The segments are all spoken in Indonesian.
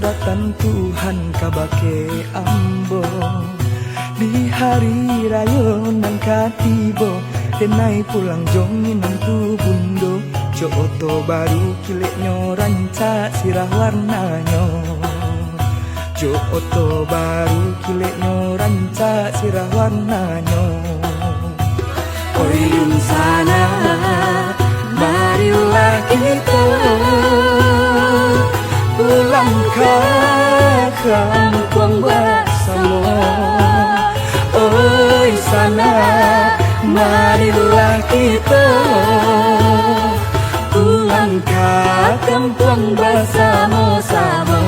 suratan Tuhan kabake ambo. Di hari raya nang katibo denai pulang jonginan tu bundo. Jo oto baru kileknyo rancak sirah warnanyo. Jo oto baru kileknyo rancak sirah warnanyo. Oyun sana marilah kita pulang ke kampung bersama. Oi sana marilah kita pulang ke kampung bersama-sama.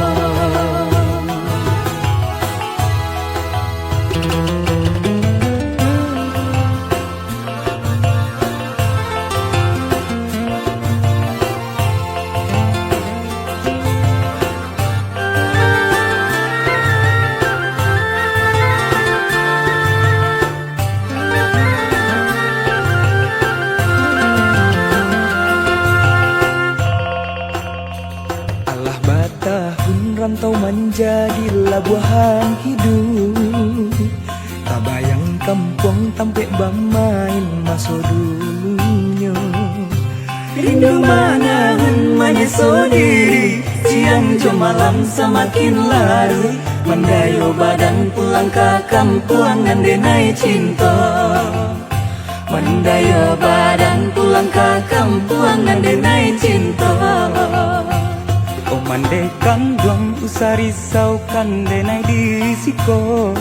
Rantau menjadilah buahan hidup. Tak bayang kampung tampek bermain masa dulunya. Rindu manangan menyesal diri, siang jam malam semakin larut. Mendayo badan pulang ke kampung ngandenai cinta. Mendayo badan pulang ke kampung ngandenai cinta. Mandekan dong usah risaukan denai disiko.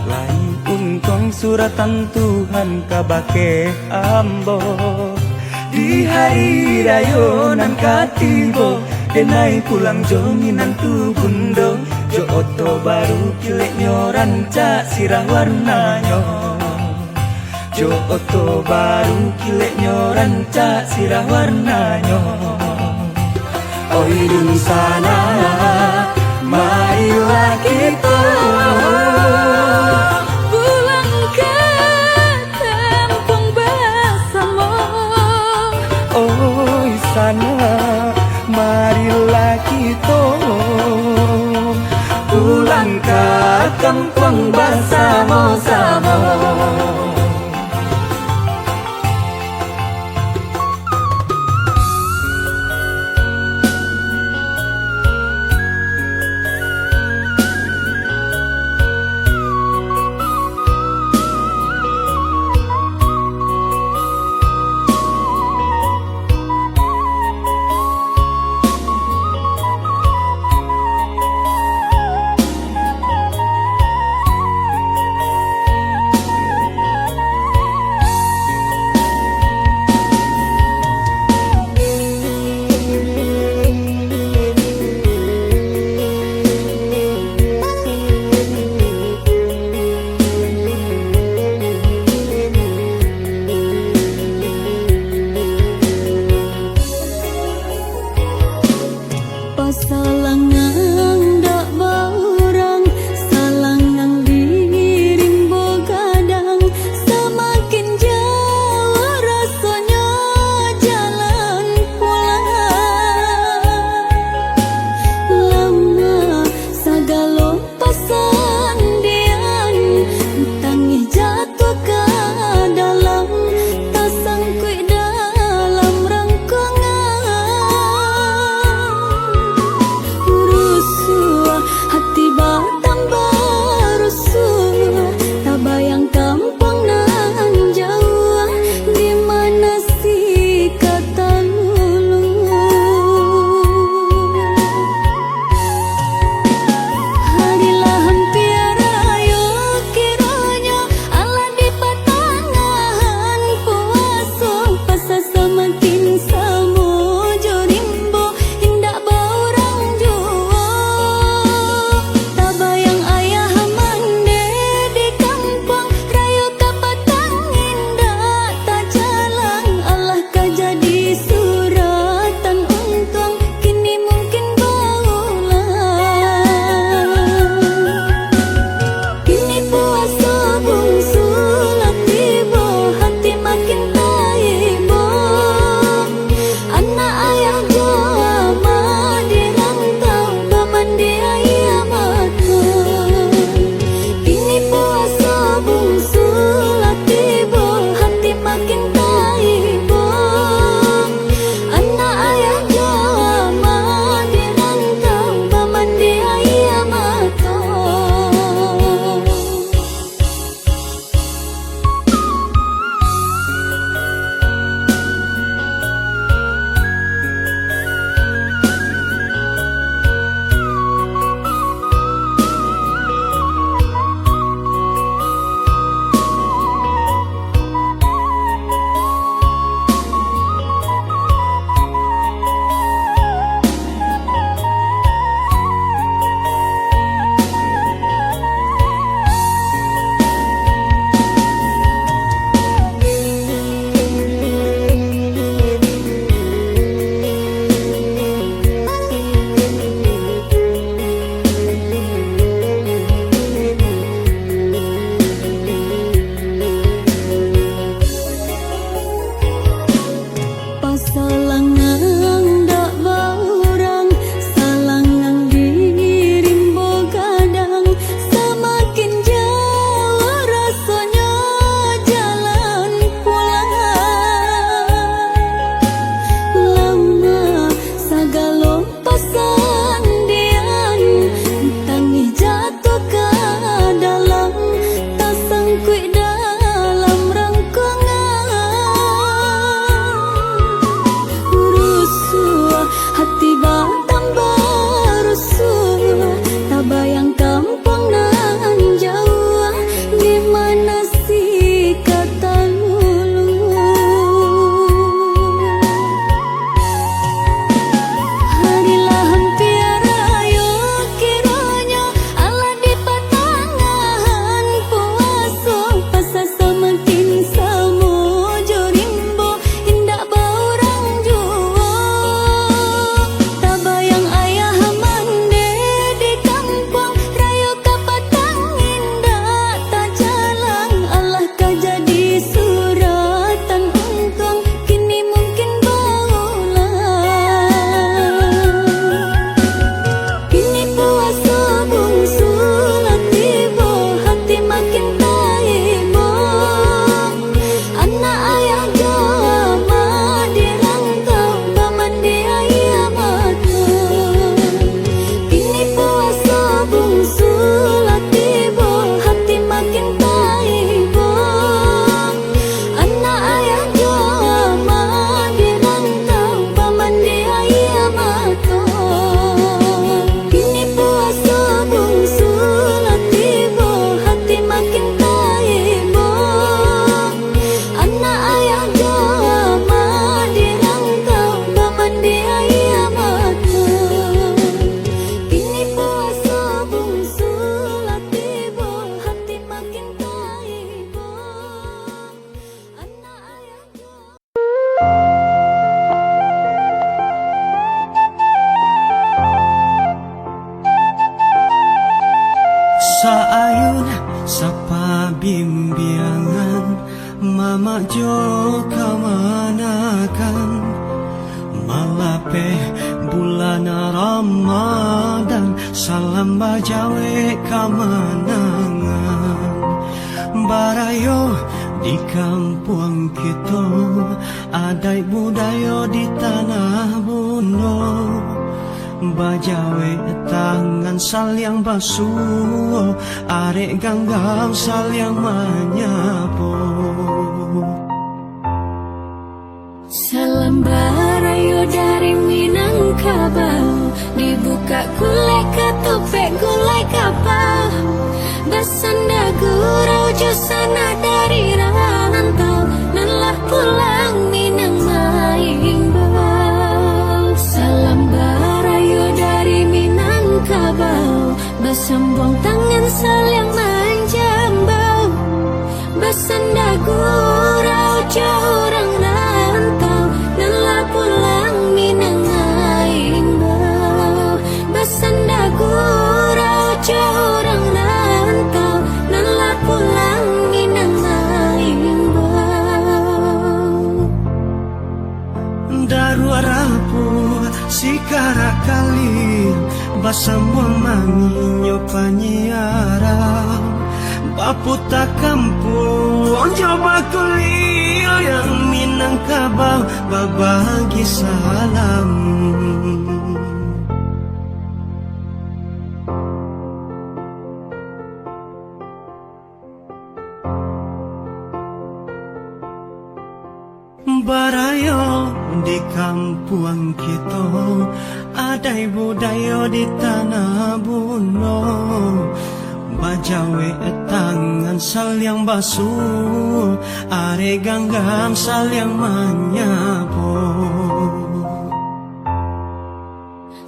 Lai untung suratan Tuhan kabake ambo. Di hari rayo nan katibo denai pulang jonginan tu bundo. Jo oto baru kileknyo rancak sirah warnanyo. Jo oto baru kileknyo rancak sirah warnanyo. Oi dun sana marilah kita pulang ke kampung bersama. Oi sana marilah kita pulang ke kampung bersama-sama. sapa bimbingan mama jo kamanakan malape bulan Ramadan salam bajawe kamanangan barayo di kampung kita adai budaya di tanah buno bajawe tangan saling basuh arek ganggang saling menyapu salam barayo dari Minangkabau dibuka gulai ketopek gulai kapal bersanda gurau sana dari rantau lelah pulang Minang maing bau salam barayo dari Minangkabau bersambung tangan saling menjambau bersanda gurau orang rantau lelah pulang Minang maing bau bersanda gurau orang rantau lelah pulang Minang maing bau daru rapu sikara kali basambung manginyo panyiarang baputa kampung coba kuliah yang Minangkabau babagi salam barayo di kampung kita adai budaya di tanah buno bajawe tangan saling basuh are ganggam saling menyapu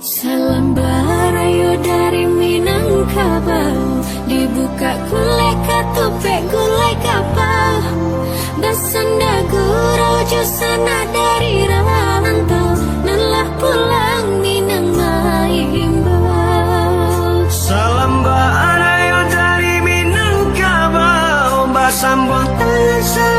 salam barayo dari Minangkabau dibuka gulai ketopek gulai kapal bersanda gurau sana dari rantau lelah pulang Minang maing bau salam barayo dari Minangkabau basambung tangan